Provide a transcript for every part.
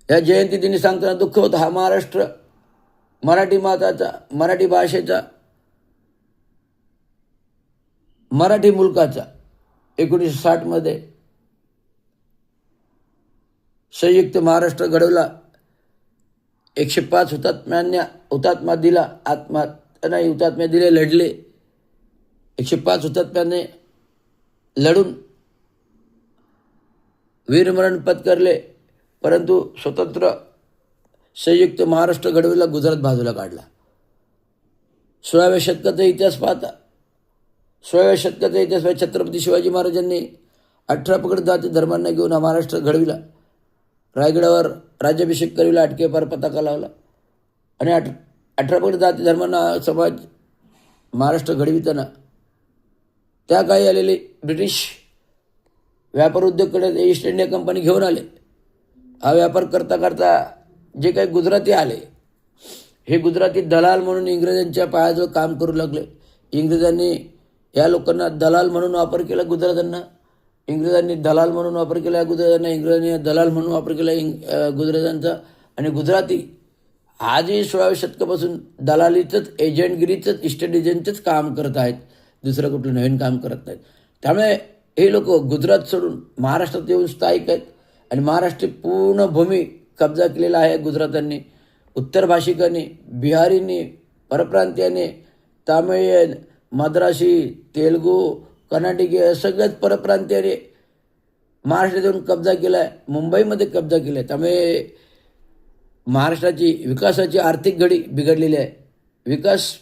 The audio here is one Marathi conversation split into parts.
या जयंती दिनी सांगताना दुःख होतं. हा महाराष्ट्र मराठी माताचा, मराठी भाषेचा, मराठी मुलकाचा 1960 संयुक्त महाराष्ट्र घडवला. 105 हुतात्मा दिला, नाही हुतात्मा दिले, लढले. 105 हुतात्म्याने लढून वीरमरण पत्करले. परंतु स्वतंत्र संयुक्त महाराष्ट्र घडविला, गुजरात बाजूला काढला. 16व्या शतकाचा इतिहास पाहता, 16व्या शतकाचा इतिहास छत्रपती शिवाजी महाराजांनी 18 पगड जाती धर्मांना घेऊन हा महाराष्ट्र घडविला. रायगडावर राज्याभिषेक करविला, अटके पार पताका लावला आणि 18 पगड जाती धर्मांना समाज महाराष्ट्र घडविताना त्या काळी आलेले ब्रिटिश व्यापार उद्योगकडे ईस्ट इंडिया कंपनी घेऊन आले. हा व्यापार करता करता जे काही गुजराती आले, हे गुजराती दलाल म्हणून इंग्रजांच्या पायाजवळ काम करू लागले. इंग्रजांनी या लोकांना दलाल म्हणून वापर केला, गुजरात्यांना इंग्रजांनी दलाल म्हणून वापर केला, गुजरात्यांना इंग्रजांनी दलाल म्हणून वापर केला गुजरात्यांचा. आणि गुजराती आजही 16व्या शतकापासून दलालीचंच, एजंटगिरीचंच, इस्टेट एजंटचंच काम करत आहेत, दुसरं कुठलं नवीन काम करत नाहीत. त्यामुळे हे लोक गुजरात सोडून महाराष्ट्रात येऊन स्थायिक आहेत आणि महाराष्ट्र पूर्ण भूमी कब्जा केलेला आहे गुजरात्यांनी. उत्तर भाषिकांनी, बिहारींनी, परप्रांतीयांनी, तामिळ, मद्रासी, तेलगू, कर्नाटकी सगळ्याच परप्रांतीयांनी महाराष्ट्रात येऊन कब्जा केला आहे, मुंबईमध्ये कब्जा केला आहे. त्यामुळे महाराष्ट्राची विकासाची आर्थिक घडी बिघडलेली आहे. विकास,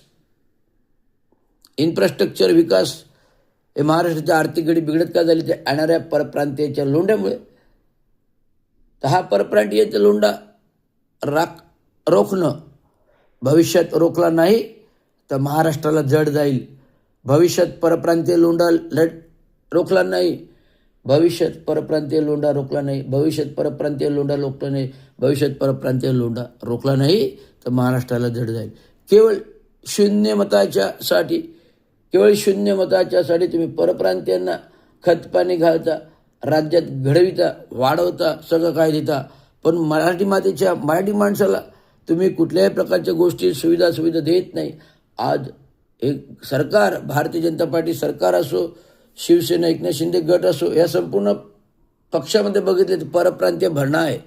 इन्फ्रास्ट्रक्चर विकास हे महाराष्ट्राची आर्थिक घडी बिघडत का झाली? ते येणाऱ्या परप्रांतीयाच्या लोंढ्यामुळे. तर हा परप्रांतीयाचा लोंढा रोखणं, भविष्यात रोखला नाही तर महाराष्ट्राला जड जाईल. भविष्यात परप्रांतीय लोंढा रोखला नाही, भविष्यात परप्रांतीय लोंढा रोखला नाही, भविष्यात परप्रांतीय लोंढा रोखला नाही, भविष्यात परप्रांतीय लोंढा रोखला नाही तर महाराष्ट्राला जड जाईल. केवळ शून्य मताच्यासाठी तुम्ही परप्रांतीयांना खतपाणी घालता, राज्यात घडविता, वाढवता, सगळं काय देता, पण मराठी माणसाला तुम्ही कुठल्याही प्रकारच्या गोष्टी सुविधा देत नाही. आज एक सरकार, भारतीय जनता पार्टी सरकार असो, शिवसेना, एकनाथ शिंदे गट असो, या संपूर्ण पक्षामध्ये बघितले तर परप्रांतीय भरणा आहे.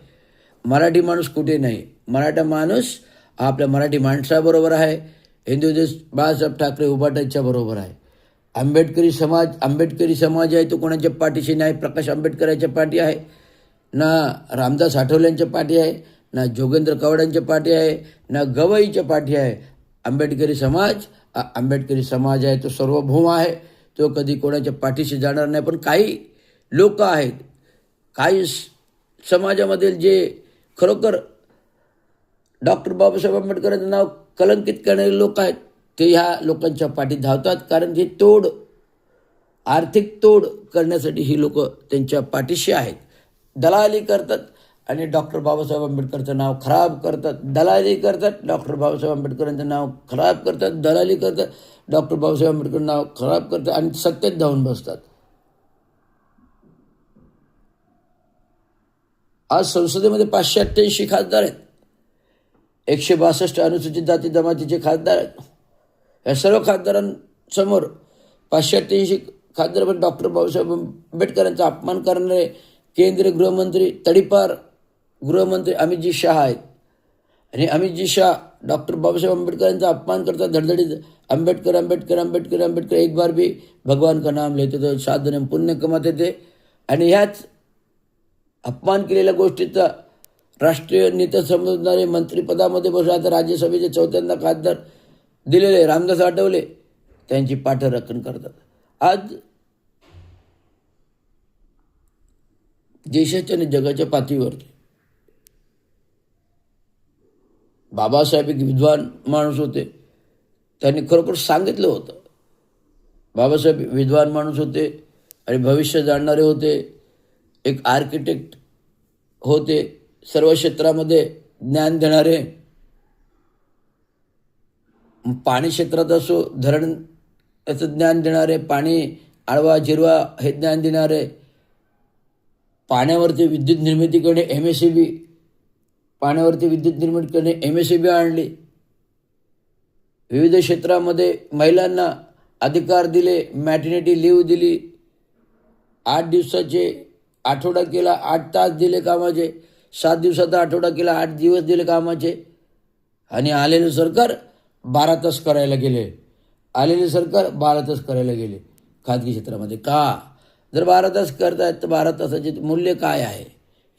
मराठी माणूस कुठे नाही. मराठा माणूस आपल्या मराठी माणसाबरोबर आहे. हिंदू देश बाळासाहेब ठाकरे उभाटाच्या बरोबर आहे. आंबेडकरी समाज आहे तो कोणाच्या पाठीशी नाही. प्रकाश आंबेडकरांच्या पाठी आहे ना, रामदास आठवल्यांच्या पाठी आहे ना, जोगेंद्र कवड्यांच्या पाठी आहे ना, गवईच्या पाठी आहे. आंबेडकरी समाज आहे तो सार्वभौम आहे, तो कधी कोणाच्या पाठीशी जाणार नाही. पण काही लोक आहेत, काही समाजामधील जे खरोखर डॉक्टर बाबासाहेब आंबेडकरांचं नाव कलंकित करणारे लोक आहेत, ते ह्या लोकांच्या पाठी धावतात. कारण ही आर्थिक तोड करण्यासाठी ही लोक त्यांच्या पाठीशी आहेत. दलाली करतात आणि डॉक्टर बाबासाहेब आंबेडकरचं नाव खराब करतात. दलाली करतात, डॉक्टर बाबासाहेब आंबेडकरांचं नाव खराब करतात. दलाली करतात, डॉक्टर बाबासाहेब आंबेडकर नाव खराब करतात आणि सत्तेत जाऊन बसतात. आज संसदेमध्ये 588 खासदार आहेत, 162 अनुसूचित जाती जमातीचे खासदार आहेत. या सर्व खासदारांसमोर 588 खासदार पण डॉक्टर बाबासाहेब आंबेडकरांचा अपमान करणारे केंद्रीय गृहमंत्री, तडीपार गृहमंत्री अमितजी शहा आहेत. आणि अमितजी शहा डॉक्टर बाबासाहेब आंबेडकरांचा अपमान करतात धडधडीत. आंबेडकर आंबेडकर आंबेडकर आंबेडकर, एक बार भी भगवान का नाम लेते तो 7 जन्म पुण्य कमाते थे. आणि ह्याच अपमान केलेल्या गोष्टीचा राष्ट्रीय नेता समजणारे मंत्रिपदामध्ये बसून आता राज्यसभेचे 4थ्यांदा खासदार दिलेले रामदास आठवले त्यांची पाठराखण करतात. आज देशाच्या आणि जगाच्या पातळीवरती बाबासाहेब एक विद्वान माणूस होते. त्यांनी खरोखर सांगितलं होतं, बाबासाहेब विद्वान माणूस होते आणि भविष्य जाणणारे होते. एक आर्किटेक्ट होते, सर्व क्षेत्रामध्ये ज्ञान देणारे. पाणी क्षेत्रात असो, धरण याचं ज्ञान देणारे, पाणी आळवा जिरवा हे ज्ञान देणारे, पाण्यावरती विद्युत निर्मिती करणे, MSEB पाण्यावरती विद्युत निर्मिती करणे, MSEB आणली, विविध क्षेत्रामध्ये महिलांना अधिकार दिले, मॅटर्निटी लीव्ह दिली, 8 दिवसाचे आठवडा केला, 8 तास दिले कामाचे, 7 दिवसाचा आठवडा केला, 8 दिवस दिले कामाचे. आणि आलेले सरकार 12 तास करायला गेले, आलेले सरकार 12 तास करायला गेले खाजगी क्षेत्रामध्ये. का? जर 12 तास करतायत तर 12 तासाचे मूल्य काय आहे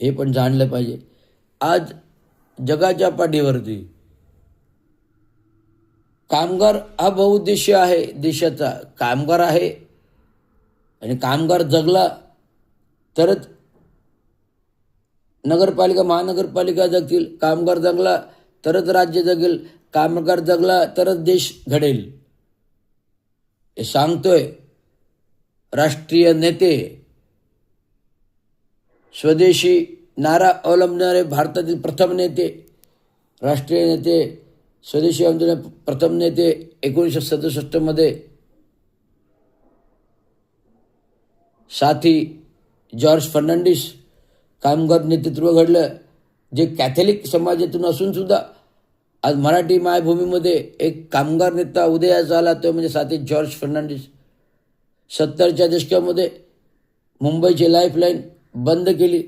हे पण जाणलं पाहिजे. आज जगाच्या पाठीवरती कामगार हा बहुउद्देशीय आहे, देशाचा कामगार आहे. आणि कामगार जगला तरच नगरपालिका महानगरपालिका जगतील, कामगार जगला तरच राज्य जगेल, कामगार जगला तरच देश घडेल. हे सांगतोय राष्ट्रीय नेते, स्वदेशी नारा अवलंबणारे भारतातील प्रथम नेते, राष्ट्रीय नेते, स्वदेशी आंदोलन प्रथम नेते 1967 साथी जॉर्ज फर्नांडिस. कामगार नेतृत्व घडलं, जे कॅथलिक समाजातून असून सुद्धा आज मराठी मायभूमीमध्ये एक कामगार नेता उदयास आला, तो म्हणजे साथी जॉर्ज फर्नांडिस. 70च्या दशकामध्ये मुंबईची लाईफलाईन बंद केली,